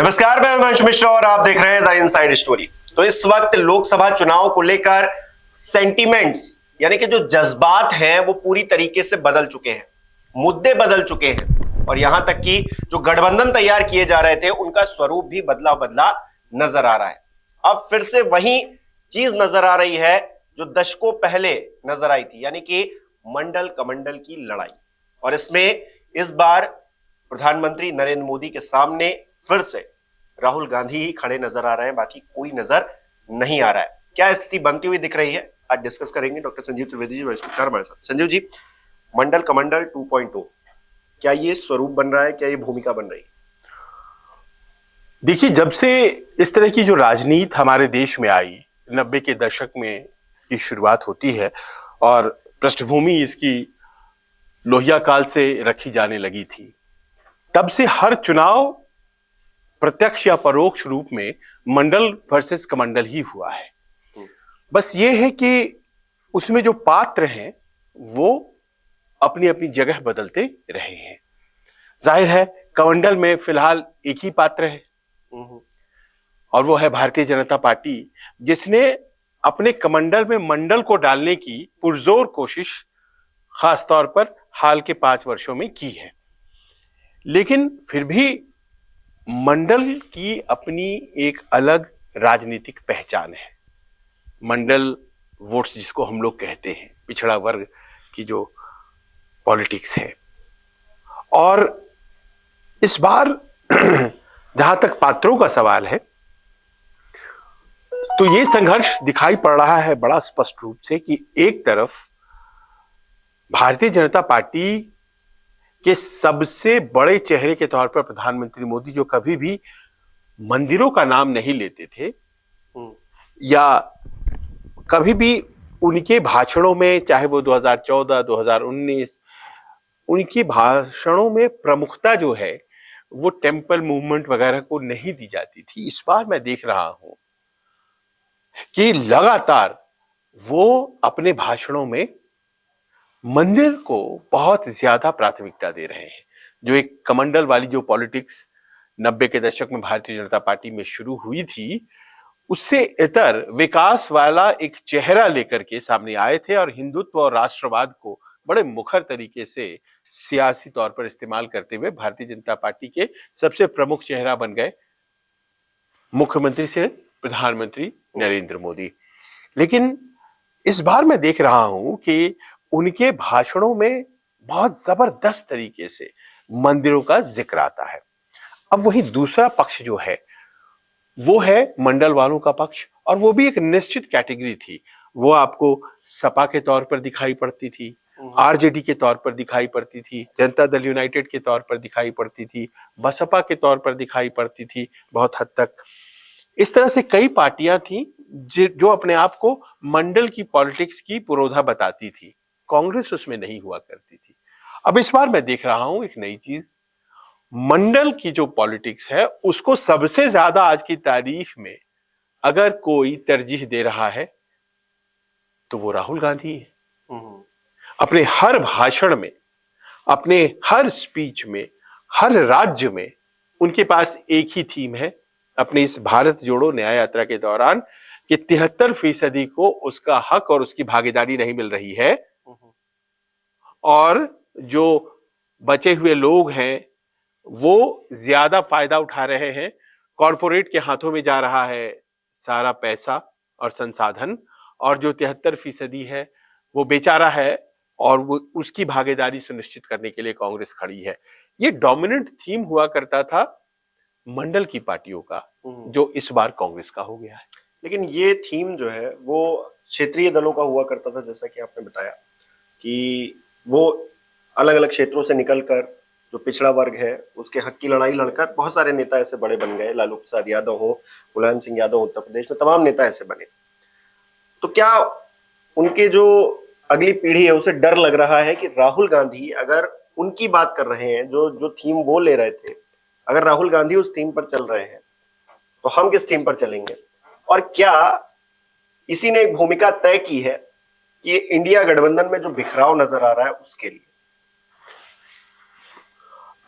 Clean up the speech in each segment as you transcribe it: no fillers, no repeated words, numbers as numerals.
नमस्कार, मैं हिमांश मिश्रा और आप देख रहे हैं द इनसाइड स्टोरी। तो इस वक्त लोकसभा चुनाव को लेकर सेंटीमेंट्स यानी कि जो जज्बात हैं वो पूरी तरीके से बदल चुके हैं, मुद्दे बदल चुके हैं और यहां तक कि जो गठबंधन तैयार किए जा रहे थे उनका स्वरूप भी बदला बदला नजर आ रहा है। अब फिर से वही चीज नजर आ रही है जो दशकों पहले नजर आई थी, यानी कि मंडल कमंडल की लड़ाई। और इसमें इस बार प्रधानमंत्री नरेंद्र मोदी के सामने फिर से राहुल गांधी ही खड़े नजर आ रहे हैं, बाकी कोई नजर नहीं आ रहा है। क्या स्थिति बनती हुई दिख रही है, आज डिस्कस करेंगे। Doctor Sanjeev Trivedi ji vice principal हमारे साथ। संजीव जी, मंडल कमंडल 2.0 क्या ये स्वरूप बन रहा है, क्या ये भूमिका बन रही है? देखिए, जब से इस तरह की जो राजनीति हमारे देश में आई, 90 के दशक में इसकी शुरुआत होती है और पृष्ठभूमि इसकी लोहिया काल से रखी जाने लगी थी, तब से हर चुनाव प्रत्यक्ष या परोक्ष रूप में मंडल वर्सेस कमंडल ही हुआ है। बस ये है कि उसमें जो पात्र हैं वो अपनी अपनी जगह बदलते रहे हैं। जाहिर है कमंडल में फिलहाल एक ही पात्र है और वो है भारतीय जनता पार्टी, जिसने अपने कमंडल में मंडल को डालने की पुरजोर कोशिश खासतौर पर हाल के 5 वर्षों में की है। लेकिन फिर भी मंडल की अपनी एक अलग राजनीतिक पहचान है। मंडल वोट्स जिसको हम लोग कहते हैं, पिछड़ा वर्ग की जो पॉलिटिक्स है। और इस बार जहां तक पात्रों का सवाल है तो ये संघर्ष दिखाई पड़ रहा है बड़ा स्पष्ट रूप से कि एक तरफ भारतीय जनता पार्टी के सबसे बड़े चेहरे के तौर पर प्रधानमंत्री मोदी, जो कभी भी मंदिरों का नाम नहीं लेते थे या कभी भी उनके भाषणों में, चाहे वो 2014, 2019, उनके भाषणों में प्रमुखता जो है वो टेम्पल मूवमेंट वगैरह को नहीं दी जाती थी। इस बार मैं देख रहा हूं कि लगातार वो अपने भाषणों में मंदिर को बहुत ज्यादा प्राथमिकता दे रहे हैं। जो एक कमंडल वाली जो पॉलिटिक्स 90 के दशक में भारतीय जनता पार्टी में शुरू हुई थी, उससे इतर विकास वाला एक चेहरा लेकर के सामने आए थे और हिंदुत्व और राष्ट्रवाद को बड़े मुखर तरीके से सियासी तौर पर इस्तेमाल करते हुए भारतीय जनता पार्टी के सबसे प्रमुख चेहरा बन गए मुख्यमंत्री से प्रधानमंत्री नरेंद्र मोदी। लेकिन इस बार मैं देख रहा हूं कि उनके भाषणों में बहुत जबरदस्त तरीके से मंदिरों का जिक्र आता है। अब वही दूसरा पक्ष जो है वो है मंडल वालों का पक्ष, और वो भी एक निश्चित कैटेगरी थी। वो आपको सपा के तौर पर दिखाई पड़ती थी, आरजेडी के तौर पर दिखाई पड़ती थी, जनता दल यूनाइटेड के तौर पर दिखाई पड़ती थी, बसपा के तौर पर दिखाई पड़ती थी बहुत हद तक। इस तरह से कई पार्टियां थी जो अपने आप को मंडल की पॉलिटिक्स की पुरोधा बताती थी। कांग्रेस उसमें नहीं हुआ करती थी। अब इस बार मैं देख रहा हूं एक नई चीज, मंडल की जो पॉलिटिक्स है उसको सबसे ज्यादा आज की तारीख में अगर कोई तरजीह दे रहा है तो वो राहुल गांधी है। अपने हर भाषण में, अपने हर स्पीच में, हर राज्य में उनके पास एक ही थीम है अपने इस भारत जोड़ो न्याय यात्रा के दौरान कि 73% को उसका हक और उसकी भागीदारी नहीं मिल रही है और जो बचे हुए लोग हैं वो ज्यादा फायदा उठा रहे हैं। कॉरपोरेट के हाथों में जा रहा है सारा पैसा और संसाधन, और जो 73% है वो बेचारा है और वो उसकी भागीदारी सुनिश्चित करने के लिए कांग्रेस खड़ी है। ये डोमिनेंट थीम हुआ करता था मंडल की पार्टियों का, जो इस बार कांग्रेस का हो गया है। लेकिन ये थीम जो है वो क्षेत्रीय दलों का हुआ करता था, जैसा कि आपने बताया कि वो अलग अलग क्षेत्रों से निकलकर जो पिछड़ा वर्ग है उसके हक की लड़ाई लड़कर बहुत सारे नेता ऐसे बड़े बन गए। लालू प्रसाद यादव हो, मुलायम सिंह यादव उत्तर प्रदेश में, तमाम नेता ऐसे बने। तो क्या उनके जो अगली पीढ़ी है उसे डर लग रहा है कि राहुल गांधी अगर उनकी बात कर रहे हैं, जो थीम वो ले रहे थे, अगर राहुल गांधी उस थीम पर चल रहे हैं तो हम किस थीम पर चलेंगे? और क्या इसी ने एक भूमिका तय की है कि इंडिया गठबंधन में जो बिखराव नजर आ रहा है उसके लिए?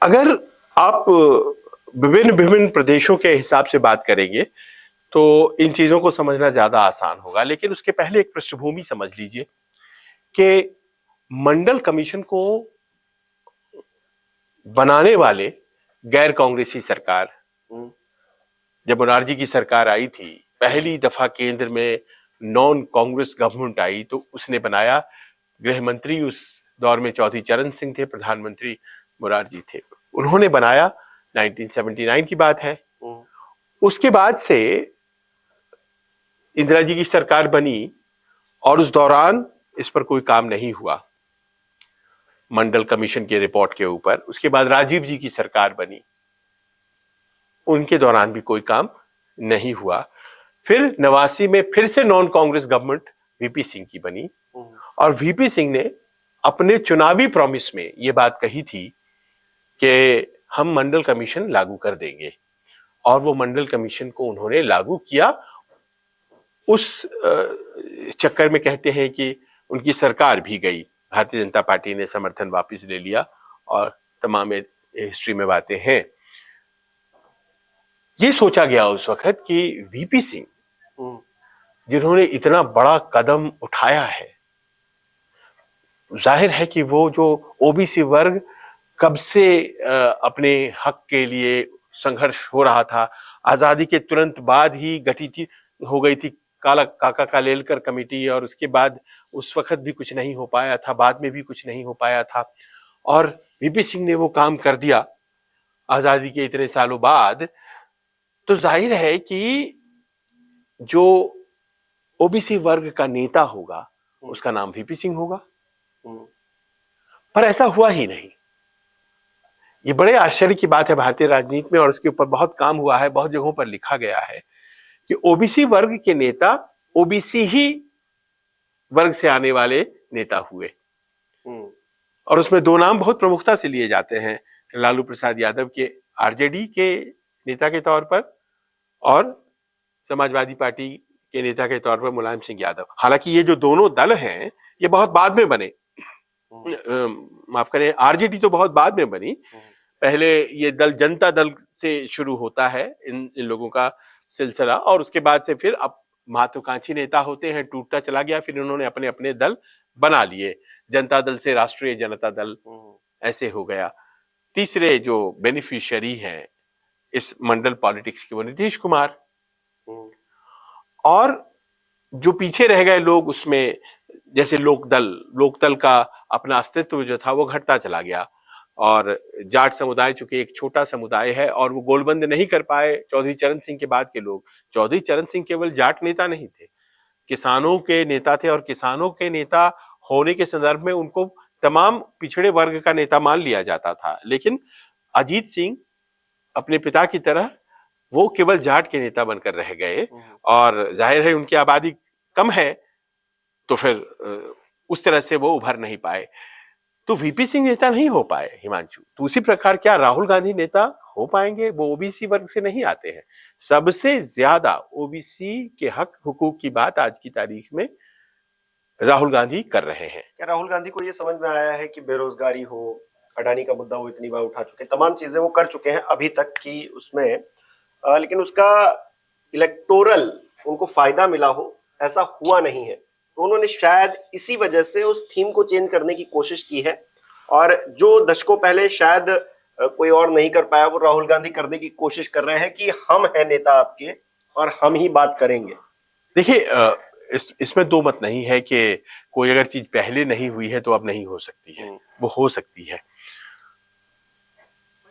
अगर आप विभिन्न विभिन्न प्रदेशों के हिसाब से बात करेंगे तो इन चीजों को समझना ज्यादा आसान होगा, लेकिन उसके पहले एक पृष्ठभूमि समझ लीजिए कि मंडल कमीशन को बनाने वाले गैर कांग्रेसी सरकार, जब मोरारजी की सरकार आई थी, पहली दफा केंद्र में नॉन कांग्रेस गवर्नमेंट आई तो उसने बनाया, गृह मंत्री उस दौर में चौधरी चरण सिंह थे, प्रधानमंत्री मोरारजी थे, उन्होंने बनाया, 1979 की बात है। उसके बाद से इंदिरा जी की सरकार बनी और उस दौरान इस पर कोई काम नहीं हुआ मंडल कमीशन के रिपोर्ट के ऊपर। उसके बाद राजीव जी की सरकार बनी, उनके दौरान भी कोई काम नहीं हुआ। फिर 89 में फिर से non Congress government VP Singh की बनी और वीपी सिंह ने अपने चुनावी प्रॉमिस में यह बात कही थी कि हम मंडल कमीशन लागू कर देंगे और वो मंडल कमीशन को उन्होंने लागू किया। उस चक्कर में कहते हैं कि उनकी सरकार भी गई, भारतीय जनता पार्टी ने समर्थन वापस ले लिया और तमाम हिस्ट्री में बातें हैं। ये सोचा गया उस वक्त कि वीपी सिंह जिन्होंने इतना बड़ा कदम उठाया है, जाहिर है कि वो जो ओबीसी वर्ग कब से अपने हक के लिए संघर्ष हो रहा था, आजादी के तुरंत बाद ही गठित हो गई थी काका कालेलकर कमेटी और उसके बाद उस वक्त भी कुछ नहीं हो पाया था, बाद में भी कुछ नहीं हो पाया था और वीपी सिंह ने वो काम कर दिया आजादी के इतने सालों बाद। तो जाहिर है कि जो ओबीसी वर्ग का नेता होगा उसका नाम वीपी सिंह होगा, पर ऐसा हुआ ही नहीं। ये बड़े आश्चर्य की बात है भारतीय राजनीति में और उसके ऊपर बहुत काम हुआ है, बहुत जगहों पर लिखा गया है कि ओबीसी वर्ग के नेता ओबीसी ही वर्ग से आने वाले नेता हुए और उसमें दो नाम बहुत प्रमुखता से लिए जाते हैं, लालू प्रसाद यादव के आरजेडी के नेता के तौर पर और समाजवादी पार्टी के नेता के तौर पर मुलायम सिंह यादव। हालांकि ये जो दोनों दल हैं ये बहुत बाद में बने, माफ करें आरजेडी तो बहुत बाद में बनी, पहले ये दल जनता दल से शुरू होता है इन लोगों का सिलसिला और उसके बाद से फिर अब महत्वाकांक्षी नेता होते हैं, टूटता चला गया, फिर उन्होंने अपने अपने दल बना लिए, जनता दल से राष्ट्रीय जनता दल ऐसे हो गया। तीसरे जो बेनिफिशियरी हैं इस मंडल पॉलिटिक्स के वो नीतीश कुमार और जो पीछे रह गए लोग उसमें जैसे लोकदल का अपना अस्तित्व जो था वो घटता चला गया और जाट समुदाय चूंकि एक छोटा समुदाय है और वो गोलबंद नहीं कर पाए चौधरी चरण सिंह के बाद के लोग। चौधरी चरण सिंह केवल जाट नेता नहीं थे, किसानों के नेता थे और किसानों के नेता होने के संदर्भ में उनको तमाम पिछड़े वर्ग का नेता मान लिया जाता था, लेकिन अजीत सिंह अपने पिता की तरह वो केवल जाट के नेता बनकर रह गए और जाहिर है उनकी आबादी कम है तो फिर उस तरह से वो उभर नहीं पाए, तो वीपी सिंह नेता नहीं हो पाए हिमांशु। तो उसी प्रकार क्या राहुल गांधी नेता हो पाएंगे? वो ओबीसी वर्ग से नहीं आते हैं। सबसे ज्यादा ओबीसी के हक हुकूक की बात आज की तारीख में राहुल गांधी कर रहे हैं। क्या राहुल गांधी को ये समझ में आया है कि बेरोजगारी हो, अडानी का मुद्दा वो इतनी बार उठा चुके, तमाम चीजें वो कर चुके हैं अभी तक की उसमें, लेकिन उसका इलेक्टोरल उनको फायदा मिला हो ऐसा हुआ नहीं है, तो उन्होंने शायद इसी वजह से उस थीम को चेंज करने की कोशिश की है और जो दशकों पहले शायद कोई और नहीं कर पाया वो राहुल गांधी करने की कोशिश कर रहे हैं कि हम हैं नेता आपके और हम ही बात करेंगे। देखिए इसमें दो मत नहीं है कि कोई अगर चीज पहले नहीं हुई है तो अब नहीं हो सकती है, वो हो सकती है,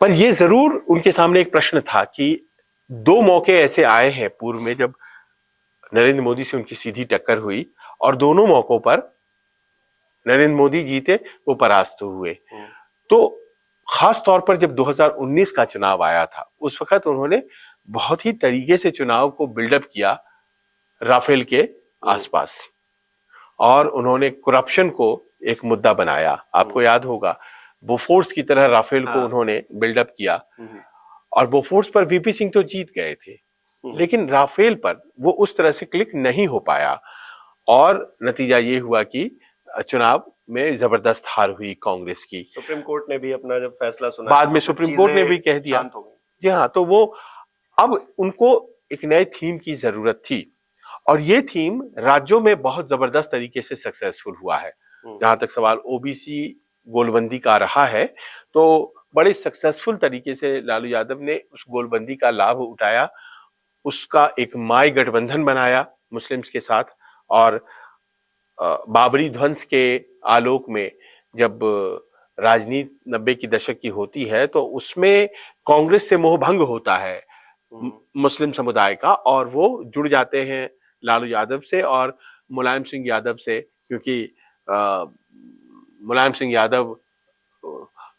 पर ये जरूर उनके सामने एक प्रश्न था कि दो मौके ऐसे आए हैं पूर्व में जब नरेंद्र मोदी से उनकी सीधी टक्कर हुई और दोनों मौकों पर नरेंद्र मोदी जीते, वो परास्त हुए। तो खास तौर पर जब 2019 का चुनाव आया था उस वक्त उन्होंने बहुत ही तरीके से चुनाव को बिल्डअप किया राफेल के आसपास और उन्होंने करप्शन को एक मुद्दा बनाया। आपको याद होगा बोफोर्स की तरह राफेल को उन्होंने बिल्डअप किया और बोफोर्स पर वीपी सिंह तो जीत गए थे, लेकिन राफेल पर वो उस तरह से क्लिक नहीं हो पाया और नतीजा ये हुआ कि चुनाव में जबरदस्त हार हुई कांग्रेस की। सुप्रीम कोर्ट ने भी अपना जब फैसला सुना, बाद में सुप्रीम कोर्ट ने भी कह दिया जी हाँ, तो वो अब उनको एक नए थीम की जरूरत थी और ये थीम राज्यों में बहुत जबरदस्त तरीके से सक्सेसफुल हुआ है। जहां तक सवाल ओबीसी गोलबंदी का रहा है, तो बड़े सक्सेसफुल तरीके से लालू यादव ने उस गोलबंदी का लाभ उठाया, उसका एक माई गठबंधन बनाया मुस्लिम्स के साथ और बाबरी ध्वंस के आलोक में जब राजनीति 90 की दशक की होती है तो उसमें कांग्रेस से मोहभंग होता है मुस्लिम समुदाय का और वो जुड़ जाते हैं लालू यादव से और मुलायम सिंह यादव से, क्योंकि मुलायम सिंह यादव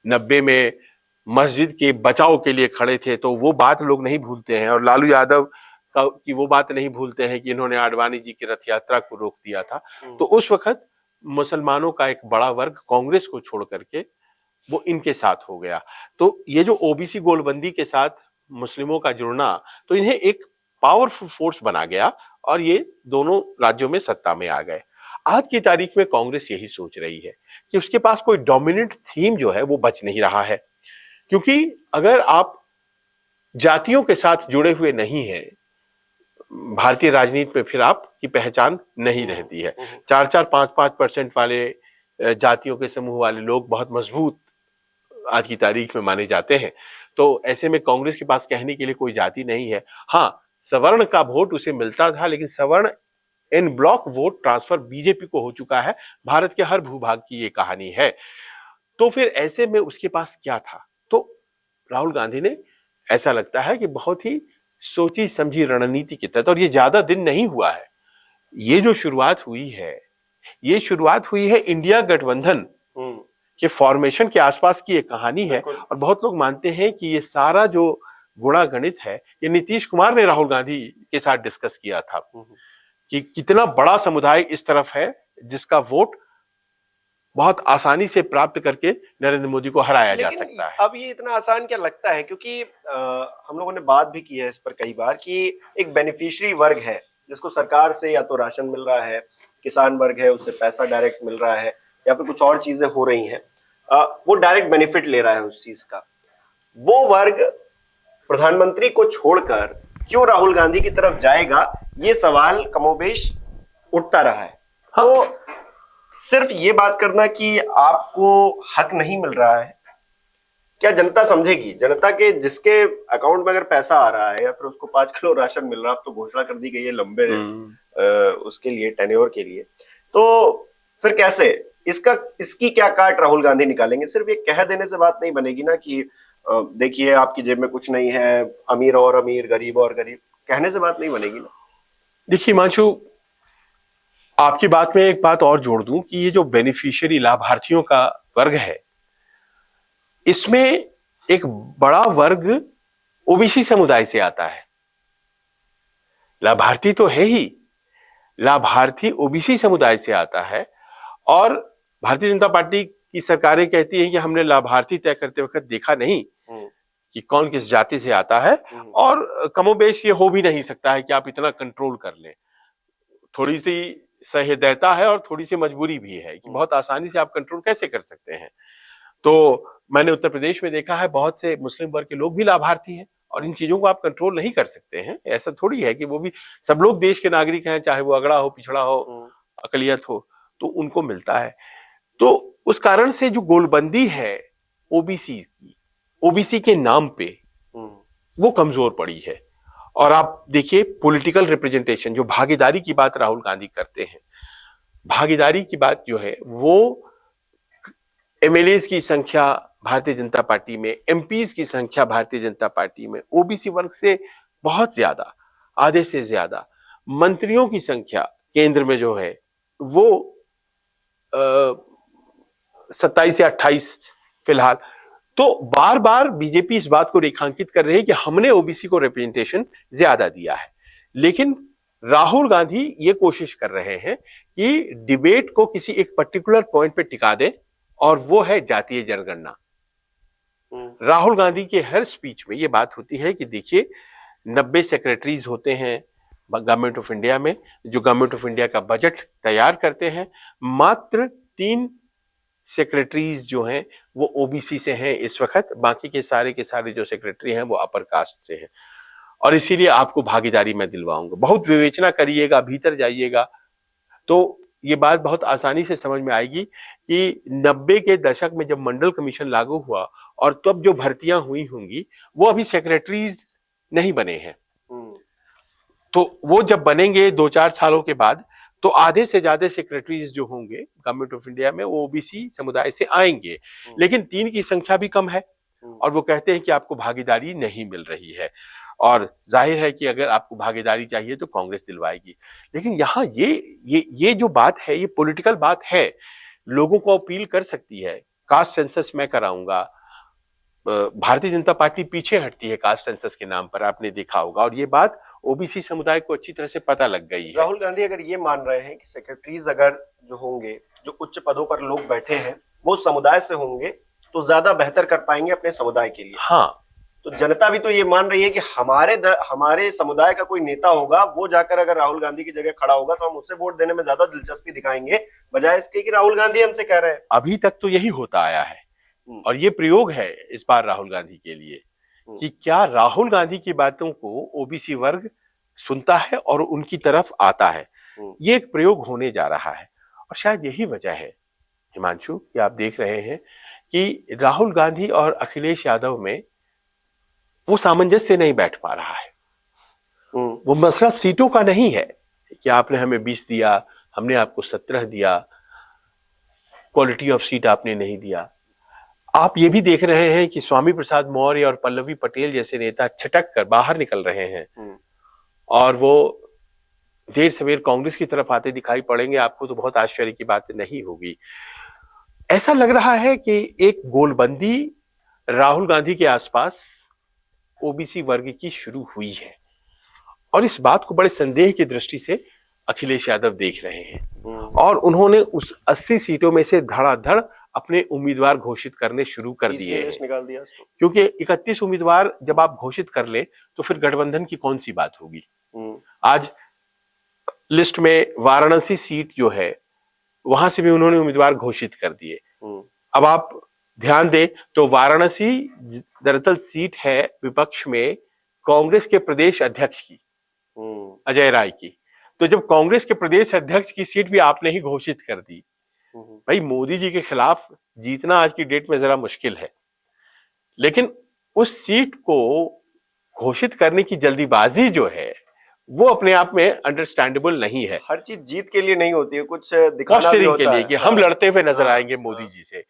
90 में मस्जिद के बचाव के लिए खड़े थे, तो वो बात लोग नहीं भूलते हैं और लालू यादव की वो बात नहीं भूलते हैं कि इन्होंने आडवाणी जी की रथ यात्रा को रोक दिया था। तो उस वक्त मुसलमानों का एक बड़ा वर्ग कांग्रेस को छोड़ करके वो इनके साथ हो गया। तो ये जो ओबीसी गोलबंदी के साथ मुस्लिमों का जुड़ना, तो इन्हें एक पावरफुल फोर्स बना गया और ये दोनों राज्यों में सत्ता में आ गए। आज की तारीख में कांग्रेस यही सोच रही है कि उसके पास कोई डोमिनेंट थीम जो है वो बच नहीं रहा है, क्योंकि अगर आप जातियों के साथ जुड़े हुए नहीं हैं भारतीय राजनीति में, फिर आपकी पहचान नहीं रहती है। 4-4, 5-5% वाले जातियों के समूह वाले लोग बहुत मजबूत आज की तारीख में माने जाते हैं। तो ऐसे में कांग्रेस के पास कहने के लिए कोई जाति नहीं है। हाँ, सवर्ण का वोट उसे मिलता था, लेकिन सवर्ण इन ब्लॉक वोट ट्रांसफर बीजेपी को हो चुका है। भारत के हर भूभाग की ये कहानी है। तो फिर ऐसे में उसके पास क्या था? तो राहुल गांधी ने, ऐसा लगता है कि बहुत ही सोची समझी रणनीति के तहत, और ये ज्यादा दिन नहीं हुआ है, ये जो शुरुआत हुई है, ये शुरुआत हुई है इंडिया गठबंधन के फॉर्मेशन के आसपास की एक कहानी है। और बहुत लोग मानते हैं कि ये सारा जो गुणा गणित है, ये नीतीश कुमार ने राहुल गांधी के साथ डिस्कस किया था कि कितना बड़ा समुदाय इस तरफ है जिसका वोट बहुत आसानी से प्राप्त करके नरेंद्र मोदी को हराया जा सकता है। अब ये इतना आसान क्या लगता है, क्योंकि हम लोगों ने बात भी की है इस पर कई बार कि एक बेनिफिशियरी वर्ग है जिसको सरकार से या तो राशन मिल रहा है, किसान वर्ग है उससे पैसा डायरेक्ट मिल रहा है, या फिर कुछ और चीजें हो रही हैं, वो डायरेक्ट बेनिफिट ले रहा है उस चीज का। वो वर्ग प्रधानमंत्री को छोड़कर क्यों राहुल गांधी की तरफ जाएगा, ये सवाल कमोबेश उठता रहा है। हाँ। तो सिर्फ ये बात करना कि आपको हक नहीं मिल रहा है, क्या जनता समझेगी? जनता के जिसके अकाउंट में अगर पैसा आ रहा है या फिर उसको 5 किलो राशन मिल रहा है, अब तो घोषणा कर दी गई है लंबे उसके लिए, टेन्योर के लिए, तो फिर कैसे इसकी क्या काट राहुल गांधी निकालेंगे? सिर्फ ये कह देने से बात नहीं बनेगी ना कि देखिए आपकी जेब में कुछ नहीं है, अमीर और अमीर, गरीब और गरीब, कहने से बात नहीं बनेगी ना। देखिए हिमांशु, आपकी बात में एक बात और जोड़ दूं कि ये जो बेनिफिशियरी लाभार्थियों का वर्ग है, इसमें एक बड़ा वर्ग ओबीसी समुदाय से आता है। लाभार्थी तो है ही, लाभार्थी ओबीसी समुदाय से आता है और भारतीय जनता पार्टी की सरकारें कहती हैं कि हमने लाभार्थी तय करते वक्त देखा नहीं कि कौन किस जाति से आता है, और कमोबेश ये हो भी नहीं सकता है कि आप इतना कंट्रोल कर लें। थोड़ी सी सहृदयता है और थोड़ी सी मजबूरी भी है कि बहुत आसानी से आप कंट्रोल कैसे कर सकते हैं। तो मैंने उत्तर प्रदेश में देखा है, बहुत से मुस्लिम वर्ग के लोग भी लाभार्थी हैं और इन चीजों को आप कंट्रोल नहीं कर सकते हैं। ऐसा थोड़ी है कि वो भी सब लोग देश के नागरिक हैं, चाहे वो अगड़ा हो, पिछड़ा हो, अकलियत हो, तो उनको मिलता है। तो उस कारण से जो गोलबंदी है ओबीसी के नाम पे, वो कमजोर पड़ी है। और आप देखिए पॉलिटिकल रिप्रेजेंटेशन, जो भागीदारी की बात राहुल गांधी करते हैं, भागीदारी की बात जो है वो एमएलएस की संख्या भारतीय जनता पार्टी में, एमपीज की संख्या भारतीय जनता पार्टी में ओबीसी वर्ग से बहुत ज्यादा, आधे से ज्यादा। मंत्रियों की संख्या केंद्र में जो है वो 27 या 28 फिलहाल। तो बार बार बीजेपी इस बात को रेखांकित कर रही है कि हमने ओबीसी को रिप्रेजेंटेशन ज्यादा दिया है, लेकिन राहुल गांधी ये कोशिश कर रहे हैं कि डिबेट को किसी एक पर्टिकुलर पॉइंट पे टिका दें, और वो है जातीय जनगणना। राहुल गांधी के हर स्पीच में ये बात होती है कि देखिए 90 सेक्रेटरीज होते हैं गवर्नमेंट ऑफ इंडिया में, जो गवर्नमेंट ऑफ इंडिया का बजट तैयार करते हैं। मात्र 3 सेक्रेटरीज जो हैं वो ओबीसी से हैं इस वक्त, बाकी के सारे जो सेक्रेटरी हैं वो अपर कास्ट से हैं, और इसीलिए आपको भागीदारी मैं दिलवाऊंगा। बहुत विवेचना करिएगा, भीतर जाइएगा तो ये बात बहुत आसानी से समझ में आएगी कि 90 के दशक में जब मंडल कमीशन लागू हुआ और तब जो भर्तियां हुई होंगी वो अभी सेक्रेटरीज नहीं बने हैं, तो वो जब बनेंगे 2-4 सालों के बाद तो आधे से ज्यादा सेक्रेटरीज जो होंगे गवर्नमेंट ऑफ इंडिया में वो ओबीसी समुदाय से आएंगे, लेकिन 3 की संख्या भी कम है और वो कहते हैं कि आपको भागीदारी नहीं मिल रही है, और जाहिर है कि अगर आपको भागीदारी चाहिए तो कांग्रेस दिलवाएगी। लेकिन यहाँ ये जो बात है ये पॉलिटिकल बात है, लोगों को अपील कर सकती है। कास्ट सेंसस मैं कराऊंगा, भारतीय जनता पार्टी पीछे हटती है कास्ट सेंसस के नाम पर, आपने देखा होगा, और ये बात ओबीसी समुदाय को अच्छी तरह से पता लग गई है। राहुल गांधी अगर ये मान रहे हैं कि सेक्रेटरीज अगर जो होंगे, जो उच्च पदों पर लोग बैठे हैं वो समुदाय से होंगे तो ज्यादा बेहतर कर पाएंगे अपने समुदाय के लिए। हाँ, तो जनता भी तो ये मान रही है कि हमारे समुदाय का कोई नेता होगा, वो जाकर अगर राहुल गांधी की जगह खड़ा होगा तो हम उसे वोट देने में ज्यादा दिलचस्पी दिखाएंगे, बजाय इसके कि राहुल गांधी हमसे कह रहे हैं। अभी तक तो यही होता आया है और ये प्रयोग है इस बार राहुल गांधी के लिए कि क्या राहुल गांधी की बातों को ओबीसी वर्ग सुनता है और उनकी तरफ आता है। ये एक प्रयोग होने जा रहा है और शायद यही वजह है हिमांशु कि आप देख रहे हैं कि राहुल गांधी और अखिलेश यादव में वो सामंजस्य नहीं बैठ पा रहा है। वो मसला सीटों का नहीं है कि आपने हमें 20 दिया, हमने आपको 17 दिया, क्वालिटी ऑफ सीट आपने नहीं दिया। आप ये भी देख रहे हैं कि स्वामी प्रसाद मौर्य और पल्लवी पटेल जैसे नेता छिटक कर बाहर निकल रहे हैं और वो देर सवेर कांग्रेस की तरफ आते दिखाई पड़ेंगे। आपको तो बहुत आश्चर्य की बात नहीं होगी। ऐसा लग रहा है कि एक गोलबंदी राहुल गांधी के आसपास ओबीसी वर्ग की शुरू हुई है और इस बात को बड़े संदेह की दृष्टि से अखिलेश यादव देख रहे हैं और उन्होंने उस 80 सीटों में से धड़ाधड़ अपने उम्मीदवार घोषित करने शुरू कर दिए हैं। निकाल दिया उसको। क्योंकि 31 उम्मीदवार जब आप घोषित कर ले तो फिर गठबंधन की कौन सी बात होगी। आज लिस्ट में वाराणसी सीट जो है वहां से भी उन्होंने उम्मीदवार घोषित कर दिए। अब आप ध्यान दें तो वाराणसी दरअसल सीट है विपक्ष में कांग्रेस के प्रदेश अध्यक्ष की, अजय राय की। तो जब कांग्रेस के प्रदेश अध्यक्ष की सीट भी आपने ही घोषित कर दी, भाई मोदी जी के खिलाफ जीतना आज की डेट में जरा मुश्किल है, लेकिन उस सीट को घोषित करने की जल्दीबाजी जो है वो अपने आप में अंडरस्टैंडेबल नहीं है। हर चीज जीत के लिए नहीं होती है, कुछ दिखाना भी होता के लिए है कि हम लड़ते हुए नजर आएंगे मोदी जी से।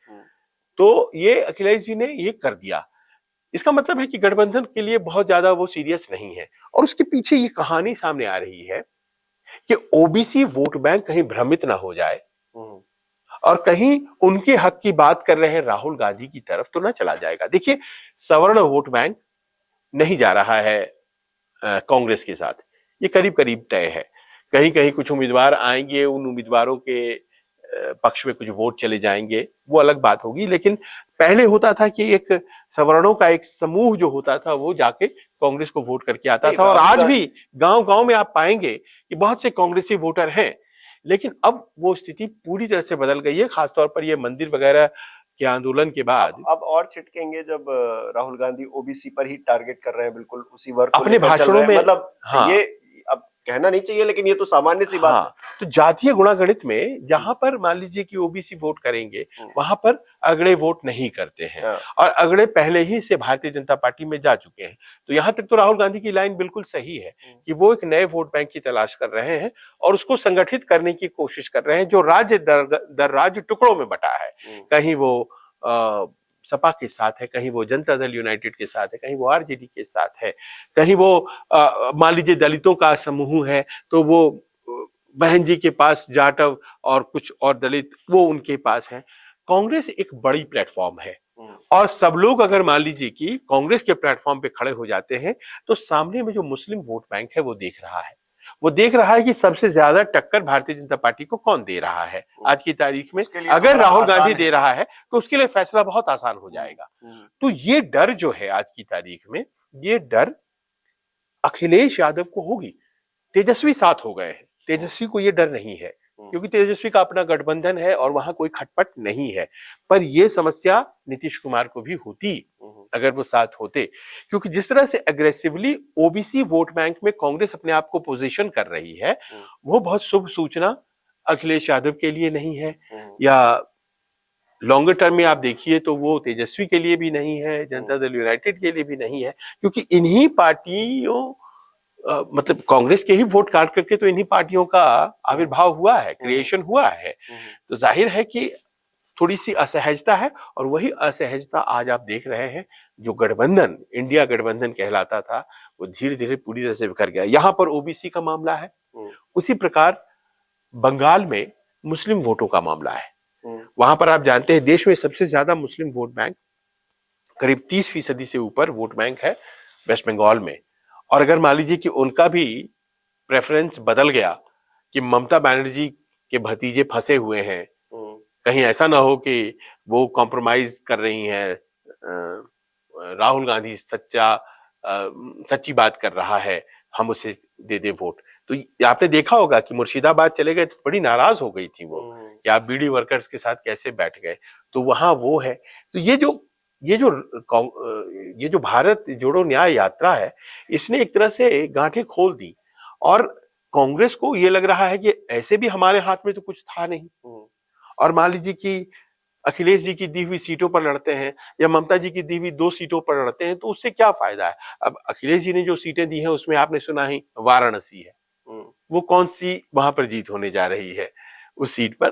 तो ये अखिलेश जी ने ये कर दिया। इसका मतलब है कि गठबंधन के लिए बहुत ज्यादा वो सीरियस नहीं है और उसके पीछे ये कहानी सामने आ रही है कि ओबीसी वोट बैंक कहीं भ्रमित ना हो जाए और कहीं उनके हक की बात कर रहे हैं राहुल गांधी की तरफ तो ना चला जाएगा। देखिए, सवर्ण वोट बैंक नहीं जा रहा है कांग्रेस के साथ, ये करीब करीब तय है। कहीं कहीं कुछ उम्मीदवार आएंगे, उन उम्मीदवारों के पक्ष में कुछ वोट चले जाएंगे, वो अलग बात होगी। लेकिन पहले होता था कि एक सवर्णों का एक समूह जो होता था वो जाके कांग्रेस को वोट करके आता था और आज भी गांव गांव में आप पाएंगे कि बहुत से कांग्रेसी वोटर हैं। लेकिन अब वो स्थिति पूरी तरह से बदल गई है, खासतौर पर ये मंदिर वगैरह के आंदोलन के बाद। अब और छिटकेंगे जब राहुल गांधी ओबीसी पर ही टारगेट कर रहे हैं, बिल्कुल उसी वर्ग को अपने भाषणों में। मतलब हाँ, ये अब कहना नहीं चाहिए लेकिन ये तो सामान्य सी बात है। तो जातीय गुणागणित में जहां पर मान लीजिए कि ओबीसी वोट करेंगे वहां पर अगड़े वोट नहीं करते हैं और अगड़े पहले ही से भारतीय जनता पार्टी में जा चुके हैं। तो यहां तक तो राहुल गांधी की लाइन बिल्कुल सही है कि वो एक नए वोट बैंक की तलाश कर रहे हैं और उसको संगठित करने की कोशिश कर रहे हैं जो राज्य दर राज्य टुकड़ों में बटा है। कहीं वो सपा के साथ है, कहीं वो जनता दल यूनाइटेड के साथ है, कहीं वो आरजेडी के साथ है, कहीं वो मान लीजिए दलितों का समूह है तो वो बहन जी के पास जाटव और कुछ और दलित वो उनके पास है। कांग्रेस एक बड़ी प्लेटफॉर्म है और सब लोग अगर मान लीजिए कि कांग्रेस के प्लेटफॉर्म पे खड़े हो जाते हैं तो सामने में जो मुस्लिम वोट बैंक है वो देख रहा है। वो देख रहा है कि सबसे ज्यादा टक्कर भारतीय जनता पार्टी को कौन दे रहा है आज की तारीख में। अगर राहुल गांधी दे रहा है तो उसके लिए फैसला बहुत आसान हो जाएगा। तो ये डर जो है आज की तारीख में, ये डर अखिलेश यादव को होगी। तेजस्वी साथ हो गए हैं, तेजस्वी को ये डर नहीं है क्योंकि तेजस्वी का अपना गठबंधन है और वहां कोई खटपट नहीं है। पर यह समस्या नीतीश कुमार को भी होती अगर वो साथ होते, क्योंकि जिस तरह से एग्रेसिवली ओबीसी वोट बैंक में कांग्रेस अपने आप को पोजीशन कर रही है, वो बहुत शुभ सूचना अखिलेश यादव के लिए नहीं है, या लॉन्गर टर्म में आप देखिए तो वो तेजस्वी के लिए भी नहीं है, जनता दल यूनाइटेड के लिए भी नहीं है, क्योंकि इन्हीं पार्टियों मतलब कांग्रेस के ही वोट काट करके तो इन्हीं पार्टियों का आविर्भाव हुआ है, क्रिएशन हुआ है। तो जाहिर है कि थोड़ी सी असहजता है, और वही असहजता आज आप देख रहे हैं, जो गठबंधन इंडिया गठबंधन कहलाता था वो धीरे धीरे पूरी तरह से बिखर गया। यहां पर ओबीसी का मामला है, उसी प्रकार बंगाल में मुस्लिम वोटों का मामला है। वहां पर आप जानते हैं देश में सबसे ज्यादा मुस्लिम वोट बैंक, करीब 30% से ऊपर वोट बैंक है वेस्ट बंगाल में। और अगर मान लीजिए कि उनका भी प्रेफरेंस बदल गया कि ममता बनर्जी के भतीजे फंसे हुए हैं, कहीं ऐसा ना हो कि वो कॉम्प्रोमाइज कर रही हैं, राहुल गांधी सच्ची बात कर रहा है, हम उसे दे दे वोट। तो आपने देखा होगा कि मुर्शिदाबाद चले गए तो बड़ी नाराज हो गई थी वो कि आप बीडी वर्कर्स के साथ कैसे बैठ गए। तो वहां वो है। तो ये जो भारत जोड़ो न्याय यात्रा है, इसने एक तरह से गांठें खोल दी, और कांग्रेस को ये लग रहा है कि ऐसे भी हमारे हाथ में तो कुछ था नहीं, और मान लीजिए कि अखिलेश जी की दी हुई सीटों पर लड़ते हैं या ममता जी की दी हुई 2 सीटों पर लड़ते हैं, तो उससे क्या फायदा है। अब अखिलेश जी ने जो सीटें दी हैं उसमें आपने सुना ही वाराणसी है, वो कौन सी वहां पर जीत होने जा रही है, उस सीट पर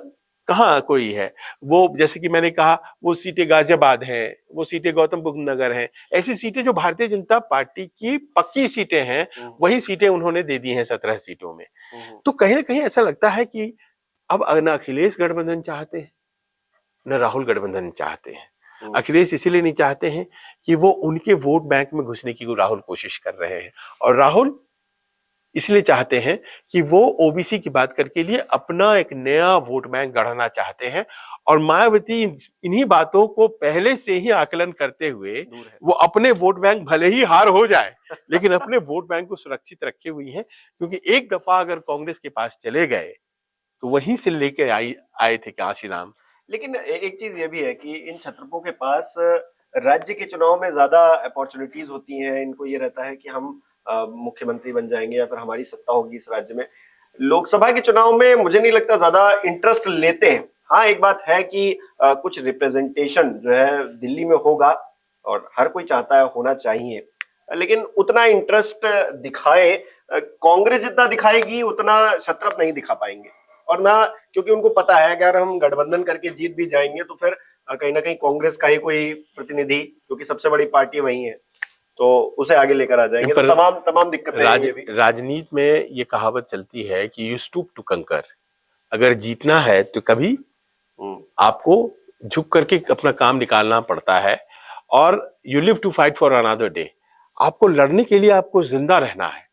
कहाँ कोई है। वो जैसे कि मैंने कहा, वो सीटें गाजियाबाद हैं, वो सीटें गौतम बुद्ध नगर हैं, ऐसी सीटें जो भारतीय जनता पार्टी की पक्की सीटें हैं, वही सीटें उन्होंने दे दी हैं 17 सीटों में। तो कहीं ना कहीं ऐसा लगता है कि अब न अखिलेश गठबंधन चाहते हैं, न राहुल गठबंधन चाहते हैं। अखिलेश इसीलिए नहीं चाहते हैं कि वो उनके वोट बैंक में घुसने की राहुल कोशिश कर रहे हैं, और राहुल इसलिए चाहते हैं कि वो ओबीसी की बात करके लिए अपना एक नया वोट बैंक गढ़ना चाहते हैं। और मायावती इन्हीं बातों को पहले से ही आकलन करते हुए वो अपने वोट बैंक भले ही हार हो जाए लेकिन अपने वोट बैंक को सुरक्षित रखे हुई हैं, क्योंकि एक दफा अगर कांग्रेस के पास चले गए तो वहीं से लेके आए थे कांशीराम। लेकिन एक चीज ये भी है कि इन छत्रपों के पास राज्य के चुनाव में ज्यादा अपॉर्चुनिटीज होती हैं। इनको ये रहता है कि हम मुख्यमंत्री बन जाएंगे या फिर हमारी सत्ता होगी इस राज्य में। लोकसभा के चुनाव में मुझे नहीं लगता ज्यादा इंटरेस्ट लेते हैं। हाँ, एक बात है कि कुछ रिप्रेजेंटेशन जो है दिल्ली में होगा और हर कोई चाहता है होना चाहिए, लेकिन उतना इंटरेस्ट दिखाए कांग्रेस जितना दिखाएगी उतना क्षत्रप नहीं दिखा पाएंगे। और ना, क्योंकि उनको पता है अगर हम गठबंधन करके जीत भी जाएंगे तो फिर कहीं ना कहीं कांग्रेस का ही कोई प्रतिनिधि, क्योंकि सबसे बड़ी पार्टी वही है, तो उसे आगे लेकर आ जाएंगे। तो तमाम दिक्कतें राजनीति में ये कहावत चलती है कि यू स्टूप टू कंकर। अगर जीतना है तो कभी आपको झुक करके अपना काम निकालना पड़ता है, और you live to fight for another day. आपको लड़ने के लिए आपको जिंदा रहना है,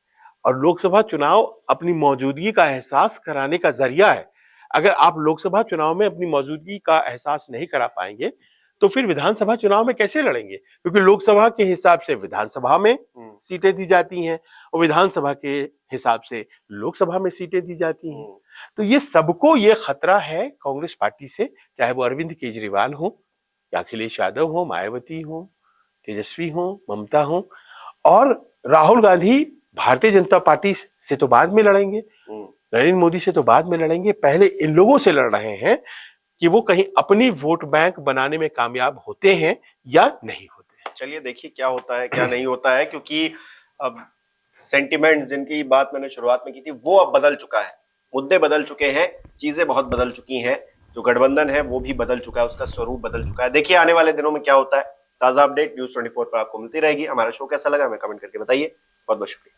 और लोकसभा चुनाव अपनी मौजूदगी का एहसास कराने का जरिया है। अगर आप लोकसभा चुनाव में अपनी मौजूदगी का एहसास नहीं करा पाएंगे तो फिर विधानसभा चुनाव में कैसे लड़ेंगे, क्योंकि लोकसभा के हिसाब से विधानसभा में सीटें दी जाती हैं और विधानसभा के हिसाब से लोकसभा में सीटें दी जाती हैं। तो ये सबको ये खतरा है कांग्रेस पार्टी से, चाहे वो अरविंद केजरीवाल हो या अखिलेश यादव हो, मायावती हो, तेजस्वी हो, ममता हो, और राहुल गांधी भारतीय जनता पार्टी से तो बाद में लड़ेंगे, नरेंद्र मोदी से तो बाद में लड़ेंगे, पहले इन लोगों से लड़ रहे हैं कि वो कहीं अपनी वोट बैंक बनाने में कामयाब होते हैं या नहीं होते हैं। चलिए देखिए क्या होता है क्या नहीं होता है, क्योंकि अब सेंटिमेंट जिनकी बात मैंने शुरुआत में की थी वो अब बदल चुका है, मुद्दे बदल चुके हैं, चीजें बहुत बदल चुकी हैं, जो गठबंधन है वो भी बदल चुका है, उसका स्वरूप बदल चुका है। देखिए आने वाले दिनों में क्या होता है। ताजा अपडेट न्यूज़ 24 पर आपको मिलती रहेगी। हमारा शो कैसा लगा हमें कमेंट करके बताइए। बहुत बहुत शुक्रिया।